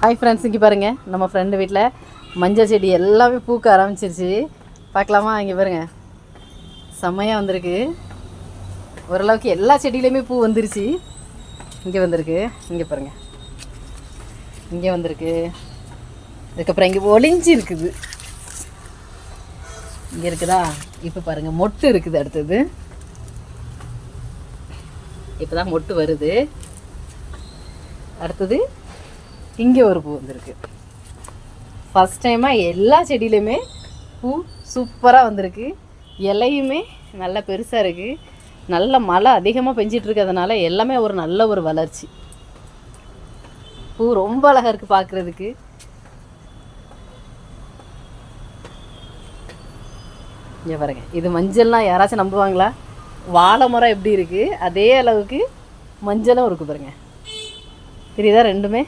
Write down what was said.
Hi friends, இங்கே பாருங்கள் நம்ம ஃப்ரெண்டு வீட்டில் மஞ்சள் செடி எல்லாமே பூக்க ஆரம்பிச்சிருச்சு. பார்க்கலாமா? இங்கே பாருங்கள், செம்மையாக வந்திருக்கு. ஓரளவுக்கு எல்லா செடியிலையுமே பூ வந்துருச்சு. இங்கே வந்திருக்கு, இங்கே பாருங்கள், இங்கே வந்திருக்கு. அதுக்கப்புறம் இங்கே ஒளிஞ்சி இருக்குது, இங்கே இருக்குதா? இப்போ பாருங்கள், மொட்டு இருக்குது. அடுத்தது இப்போ தான் மொட்டு வருது. அடுத்தது இங்கே ஒரு பூ வந்திருக்கு. ஃபஸ்ட் டைமாக எல்லா செடியிலையுமே பூ சூப்பராக வந்திருக்கு. இலையுமே நல்லா பெருசாக இருக்குது. நல்ல மழை அதிகமாக பெஞ்சிட்டு இருக்கிறதுனால எல்லாமே ஒரு நல்ல ஒரு வளர்ச்சி. பூ ரொம்ப அழகாக இருக்குது பார்க்குறதுக்கு. இங்கே பாருங்க, இது மஞ்சள்லாம் யாராச்சும் நம்புவாங்களா? வாழை மரம் எப்படி இருக்குது அதே அளவுக்கு மஞ்சளும் இருக்குது பாருங்க. தெரியுதா? ரெண்டுமே